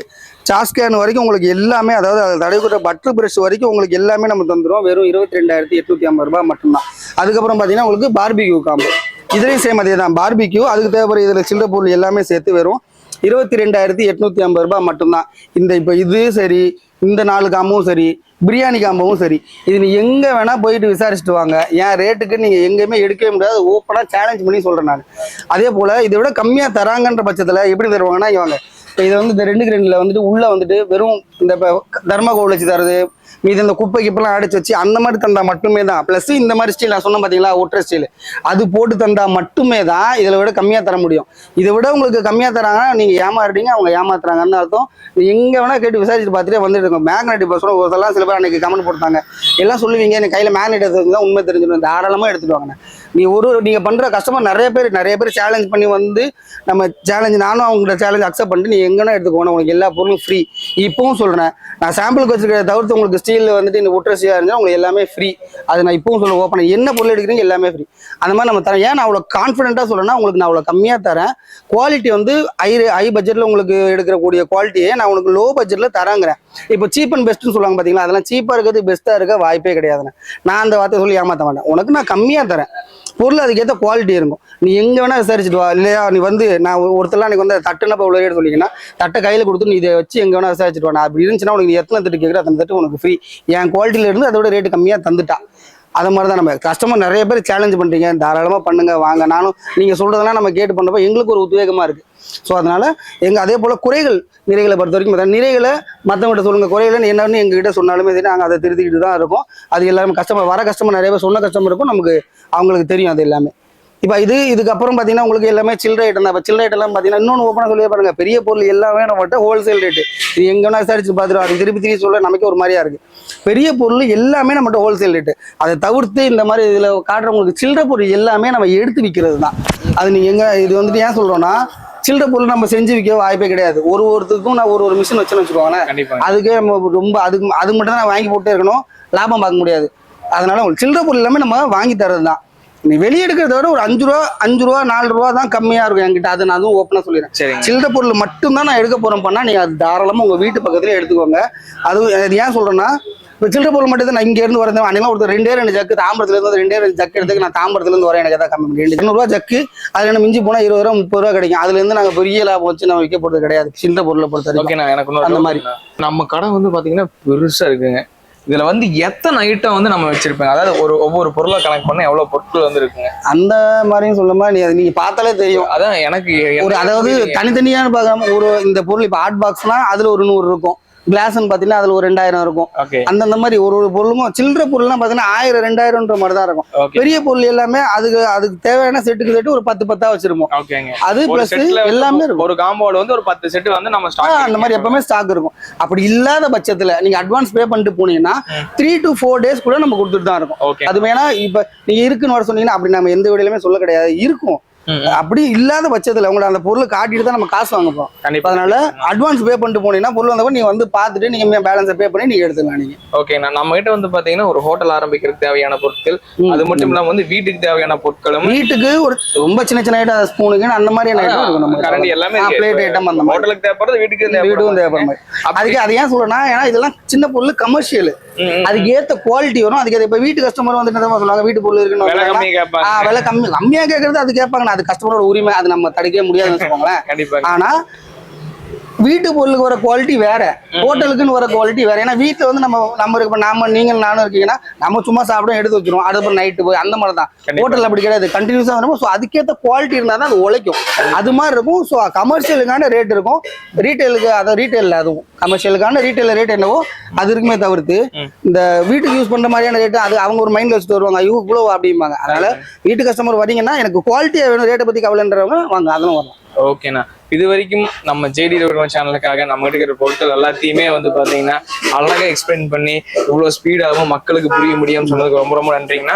சாஸ்கேன் வரைக்கும் உங்களுக்கு எல்லாமே, அதாவது அதில் தடவிக்கிற பட்டர் ப்ரஷ் வரைக்கும் உங்களுக்கு எல்லாமே நம்ம தந்துடும். வெறும் 22,850 ரூபாய் மட்டும்தான். அதுக்கப்புறம் பார்த்தீங்கன்னா உங்களுக்கு பார்பிக்யூ காம்போ. இதுலேயும் சேம் அதே தான், பார்பிக்யூ. அதுக்கு தேவைப்படுற இதில் சில்லறை பொருள் எல்லாமே சேர்த்து வெறும் 22,850 ரூபாய் மட்டும்தான். இப்போ இது சரி, இந்த 4 காம்பவும் சரி, பிரியாணி காம்பவும் சரி, இது நீ எங்கே வேணால் போயிட்டு விசாரிச்சுட்டு வாங்க. என் ரேட்டுக்கு நீங்கள் எங்கேயுமே எடுக்கவே முடியாது, ஓப்பனாக சேலஞ்ச் பண்ணி சொல்கிறேன் நான். அதே போல் இதை விட கம்மியாக தராங்கன்ற பட்சத்தில் எப்படி தருவாங்கன்னா இவங்க இப்போ இதை வந்து இந்த 2க்கு 2ல் வந்துட்டு உள்ளே வந்துட்டு வெறும் இந்த தர்மகோல் வச்சு தருது, மீது இந்த குப்பை கிப்பெல்லாம் அடைச்சி வச்சு அந்த மாதிரி தந்தா மட்டுமே தான். ப்ளஸ் இந்த மாதிரி ஸ்டீல் நான் சொன்னேன் பார்த்தீங்களா, ஒற்றை ஸ்டீல், அது போட்டு தந்தா மட்டுமே தான் இதில் விட கம்மியாக தர முடியும். இதை விட உங்களுக்கு கம்மியாக தராங்கன்னா நீங்கள் ஏமாறுறீங்க, அவங்க ஏமாத்துறாங்கன்னு அர்த்தம். எங்கே வேணால் கேட்டு விசாரிச்சுட்டு பார்த்துட்டே வந்துட்டு இருக்கோம். மேக்னெட் இப்போ சொன்ன ஒருத்தெல்லாம் சில பேர் அன்றைக்கி கமெண்ட் போட்டாங்க, எல்லாம் சொல்லுவீங்க எனக்கு கையில் மேக்னெட் எடுத்து தான் உண்மை தெரிஞ்சிடும், தாராளமாக எடுத்துட்டு வாங்க. நீங்கள் பண்ணுற கஸ்டமர் நிறைய பேர் சேலஞ்ச் பண்ணி வந்து நம்ம சேலஞ்ச், நானும் அவங்களோட சேலஞ்ச் அக்செப்ட் பண்ணிட்டு நீ எங்கன்னா எடுத்துக்கோங்க, உங்களுக்கு எல்லா பொருளும் ஃப்ரீ. இப்பவும் சொல்கிறேன், நான் சாம்பிளுக்கு வச்சுருக்க தவிர்த்து உங்களுக்கு ஸ்டீலில் வந்துட்டு இந்த ஒற்றைசியாக இருந்தால் உங்களுக்கு எல்லாமே ஃப்ரீ. அது நான் இப்பவும் சொல்ல ஓப்பன், என்ன பொருள் எடுக்கிறீங்க எல்லாமே ஃப்ரீ. அந்த மாதிரி நம்ம தரேன். ஏன் நான் அவ்வளோ கான்ஃபிடென்ட்டாக சொல்கிறேன்னா, உங்களுக்கு நான் அவ்வளோ கம்மியாக தரேன். குவாலிட்டி வந்து ஹை பட்ஜெட்டில் உங்களுக்கு எடுக்கக்கூடிய குவாலிட்டியே நான் உங்களுக்கு லோ பட்ஜெட்டில் தராங்கிறேன். இப்போ சீப் அண்ட் பெஸ்ட்டுன்னு சொல்லுவாங்க பார்த்தீங்களா, அதெல்லாம் சீப்பாக இருக்கிறது பெஸ்ட்டாக இருக்க வாய்ப்பே கிடையாதுண்ணே. நான் அந்த வார்த்தை சொல்லி ஏமாற்ற மாட்டேன். உனக்கு நான் கம்மியாக தரேன், பொருள் அதுக்கேற்ற குவாலிட்டி இருக்கும். நீ எங்கே வேணால் விசாரிச்சுட்டு வா. இல்லையா நீ வந்து நான் ஒருத்தர்லாம் எனக்கு வந்து தட்டுனப்போ இவ்வளோ ரேட் சொல்லிங்கன்னா தட்டை கையில் கொடுத்து நீ இதை வச்சு எங்கே வேணால் விசாரிச்சுட்டு வா. நான் அப்படி இருந்துச்சுன்னா உனக்கு நீ எத்தனை தட்டு கேட்குற அத்தனை தட்டு உனக்கு ஃப்ரீ. என் குவாலிட்டியில் இருந்து அதோட ரேட்டு கம்மியாக தந்துட்டா. அதை மாதிரி தான் நம்ம கஸ்டமர் நிறைய பேர் சேலஞ்ச் பண்ணுறீங்க, தாராளமாக பண்ணுங்க வாங்க. நானும் நீங்கள் சொல்கிறதெல்லாம் நம்ம கேட்டு பண்ணுறப்போ எங்களுக்கு ஒரு உத்வேகமாக இருக்குது. ஸோ அதனால் அதே போல் நிறைகளை பொறுத்த வரைக்கும் நிறைகளை மற்றவங்கள்ட்ட சொல்லுங்கள், குறைகள் என்னன்னு எங்ககிட்ட சொன்னாலுமே சரி நாங்கள் அதை திருத்திக்கிட்டு தான் இருக்கோம். அது எல்லாமே கஸ்டமர் நிறைய பேர் சொன்ன கஸ்டமர் இருக்கும், நமக்கு அவங்களுக்கு தெரியும் அது எல்லாமே. இப்போ இதுக்கப்புறம் பார்த்தீங்கன்னா உங்களுக்கு எல்லாமே சில்லறை ஐட்டம் தான். இப்போ சில்லறை ஐட்டம்லாம் பார்த்தீங்கன்னா இன்னொன்று ஓப்பனாக சொல்லியே பாருங்கள், பெரிய பொருள் எல்லாமே நம்மகிட்ட ஹோல்சேல் ரேட்டு. இது எங்கன்னா விசாரிச்சு பார்த்துட்டு அது திருப்பி சொல்ல நமக்கு ஒரு மாதிரியா இருக்குது. பெரிய பொருள் எல்லாமே நம்மகிட்ட ஹோல்சேல் ரேட்டு. அதை தவிர்த்து இந்த மாதிரி இதில் காட்டுறவங்களுக்கு சில்லறை பொருள் எல்லாமே நம்ம எடுத்து விற்கிறது தான். அது நீங்கள் இது வந்துட்டு ஏன் சொல்கிறோன்னா, சில்லறை பொருள் நம்ம செஞ்சு விற்க வாய்ப்பே கிடையாது. ஒருத்தருக்கும் நான் ஒரு மிஷின் வச்சுன்னு வச்சுக்கோங்களேன், அதுக்கே நம்ம ரொம்ப அது மட்டும் தான் நான் வாங்கி போட்டே இருக்கணும், லாபம் பார்க்க முடியாது. அதனால உங்களுக்கு சில்லறை பொருள் எல்லாமே நம்ம வாங்கி தர்றது தான். நீ வெளியே எடுக்கிறத விட ஒரு 5 ரூபா 4 ரூபா தான் கம்மியாக இருக்கும் என்கிட்ட. அதை நான் அதுவும் ஓப்பனாக சொல்லிடுறேன். சில்லறை பொருள் மட்டும்தான் நான் எடுக்க போகிறேன் பண்ணால் நீங்கள் அது தாராளமாக உங்கள் வீட்டு பக்கத்துலேயே எடுத்துக்கோங்க. அதுவும் அது ஏன் சொல்கிறேன்னா, இப்போ சில்லறை பொருள் மட்டும் தான் நான் இங்கேருந்து வரேன். அன்றைக்கெல்லாம் ஒருத்தர் 2 ஜக்கு தாம்பரத்துலேருந்து 2 ஜக்கு எடுத்துக்கு நான் தாம்பரத்துலேருந்து வரேன், எனக்கு எதாவது கம்மி பண்ணி 200 ஜக்கு. அதில் என்ன மிஞ்சி போனால் 20 ரூபா 30 ரூபா கிடைக்கும். அதுலேருந்து நாங்கள் பெரிய லாபம் வச்சு நம்ம விற்க போகிறது கிடையாது சில்லறை பொருளை பொறுத்த வரைக்கும். எனக்கு அந்த மாதிரி நம்ம கடை வந்து பார்த்தீங்கன்னா பெருசாக இருக்குங்க. இதுல வந்து எத்தனை ஐட்டம் வந்து நம்ம வச்சிருப்போம், அதாவது ஒவ்வொரு பொருளை கணக்கு பண்ண எவ்வளவு பொருட்கள் வந்து இருக்குங்க? அந்த மாதிரியும் சொல்லுமா நீங்க பார்த்தாலே தெரியும். அதான் எனக்கு அதாவது தனித்தனியான பார்க்காம இந்த பொருள் இப்ப ஹாட் பாக்ஸ்னா அதுல ஒரு 100 இருக்கும், கிளாஸ்ன்னு பாத்தீங்கன்னா அதுல ஒரு 2000 இருக்கும். அந்த மாதிரி ஒரு பொருளும் சில்லற பொருள்லாம் பாத்தீங்கன்னா 1000 2000ன்ற மாதிரி தான் இருக்கும். பெரிய பொருள் எல்லாமே அதுக்கு தேவையான செட்டுக்கு செட்டு ஒரு 10 வச்சிருப்போம். அது பிளஸ் எல்லாமே இருக்கும். ஒரு காம்போல வந்து ஒரு 10 செட் வந்து நம்ம ஸ்டாக் அந்த மாதிரி எப்பவுமே ஸ்டாக் இருக்கும். அப்படி இல்லாத பட்சத்துல நீங்க அட்வான்ஸ் பே பண்ணிட்டு போனீங்கன்னா 3 to 4 days கூட நம்ம கொடுத்துட்டு தான் இருக்கும். அது வேணா இப்ப நீங்க இருக்குன்னு வர சொன்னீங்கன்னா அப்படி நம்ம எந்த வீடியோலயுமே சொல்ல கிடையாது, இருக்கும். அப்படி இல்லாத பட்சத்துல உங்களை அந்த பொருளை காட்டிட்டு தான் நம்ம காசு வாங்க போறோம். அதனால அட்வான்ஸ் பே பண்ணிட்டு போனீங்கன்னா பொருள் வந்தப்ப நீங்க வந்து பாத்துட்டு நீங்க பேலன்ஸ் பே பண்ணி நீங்க எடுத்துக்கலாம். நீங்க ஓகேண்ணா, நம்ம கிட்ட வந்து பாத்தீங்கன்னா ஒரு ஹோட்டல் ஆரம்பிக்கிறதுக்கு தேவையான பொருட்கள், அது மட்டும் இல்லாம வந்து வீட்டுக்கு தேவையான பொருட்களும், வீட்டுக்கு ஒரு ரொம்ப சின்ன ஐட்டம், ஸ்பூனுக்கு அந்த மாதிரியான ஐட்டம் இருக்கும். நம்ம கரண்டி எல்லாமே பிளேட் ஐட்டம் அந்த ஹோட்டலுக்கு தேவைப்படுறது வீட்டுக்கும் தேவைப்படுற அதுக்கு அதை ஏன் சொல்றேன்னா, ஏன்னா இதெல்லாம் சின்ன பொருள் கமர்ஷியல், அதுக்கு ஏத்த குவாலிட்டி வரும். அதுக்கு இப்ப வீட்டு கஸ்டமர் வந்து என்ன சொல்லுவாங்க, வீட்டு பொருள் இருக்குன்னு விலை கம்மியா கேட்கறது அது கேட்பாங்க. அது கஸ்டமரோட உரிமை, அது நம்ம தடுக்கவே முடியாதுன்னு சொல்லுவாங்களேன். ஆனா வீட்டு பொருளுக்கு வர குவாலிட்டி வேற, ஹோட்டலுக்குன்னு வர குவாலிட்டி வேற. ஏன்னா வீட்டுல வந்து நம்ம இருக்கு, நீங்கள் நானும் இருக்கீங்கன்னா நம்ம சும்மா சாப்பிடும் எடுத்து வச்சிருவோம், அடுத்த நைட்டு போய் அந்த மாதிரி தான். ஹோட்டல் அப்படி கிடையாது, கண்டினியூஸா வரும். ஸோ அதுக்கேற்ற குவாலிட்டி இருந்தால் தான் அது உழைக்கும். அது மாதிரி இருக்கும். ஸோ கமர்ஷியலுக்கான ரேட் இருக்கும், ரீட்டைலுக்கு அதாவது ரீட்டைலில் அதுவும் கமர்ஷியலுக்கான ரீட்டைல் ரேட் என்னவோ அது இருக்குமே தவிர்த்து இந்த வீட்டுக்கு யூஸ் பண்ற மாதிரியான ரேட்டு அது அவங்க ஒரு மைண்ட்ல வச்சுட்டு வருவாங்க, ஐயோ இவ்வளோ அப்படிம்பாங்க. அதனால வீட்டு கஸ்டமர் வரீங்கன்னா எனக்கு குவாலிட்டியா வேணும், ரேட்டை பத்தி கவலைன்றவங்க வாங்க, அதெல்லாம் வரலாம். ஓகேண்ணா, இது வரைக்கும் நம்ம ஜேடி ரவி சேனலுக்காக நம்ம இருக்கிற பொருட்கள் எல்லாத்தையுமே வந்து பாத்தீங்கன்னா அழகா எக்ஸ்பிளைன் பண்ணி இவ்வளவு ஸ்பீடாகவும் மக்களுக்கு புரிய முடியும்னு சொன்னதுக்கு ரொம்ப ரொம்ப நன்றிங்கண்ணா.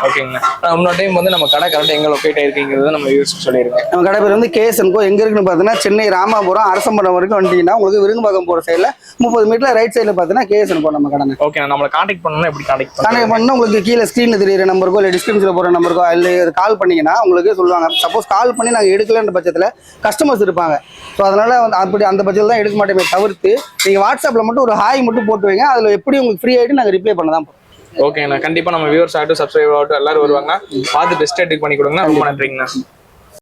ஓகேங்கண்ணா, இன்னொரு டைம் வந்து நம்ம கடை கரெக்டாக எங்க லொக்கேட் ஆயிருக்கீங்கிறத நம்ம யூஸ் சொல்லியிருக்கேன். நம்ம கடை பேர் வந்து கேஎஸ்என்கோ. எங்க இருக்குன்னு பாத்தீங்கன்னா சென்னை ராமாபுரம் அரசம்பரம் வரைக்கும் வந்துட்டீங்கன்னா உங்களுக்கு விருங்கம்பாக்கம் போற சைட்ல 30 மீட்டர் ரைட் சைட்ல பாத்தீங்கன்னா கேஎஸ்என்கோ நம்ம கடை. ஓகே, நம்மளை கான்டாக்ட் பண்ணணும், எப்படி கான்டாக்ட் பண்ணணும்? உங்களுக்கு கீழே ஸ்கிரீன்ல தெரியுற நம்பருக்கோ இல்லை டிஸ்கிரிப்ஷன்ல போற நம்பருக்கோ இல்லை கால் பண்ணீங்கன்னா உங்களுக்கு சொல்லுவாங்க. சப்போஸ் கால் பண்ணி நாங்கள் எடுக்கலன்ற பட்சத்தில் கஸ்டமர்ஸ் இருப்பாங்க. ஸோ அதனால வந்து அப்படி அந்த பட்சத்தில் தான் எடுக்க மாட்டேமே தவிர்த்து நீங்கள் வாட்ஸ்அப்பில் மட்டும் ஒரு ஹாய் மட்டும் போட்டு வைங்க, அதில் எப்படி உங்களுக்கு ஃப்ரீ ஆகிட்டு நாங்கள் ரிப்ளை பண்ண தான் போகிறோம். ஓகேண்ணா, கண்டிப்பாக நம்ம வியூவர்ஸ் ஆகட்டும் சப்ஸ்கிரைபர் ஆகட்டும் எல்லாரும் வருவாங்க, பார்த்து பெஸ்ட் எடுக்கு பண்ணி கொடுங்கண்ணா. ரொம்ப நன்றிங்கண்ணா.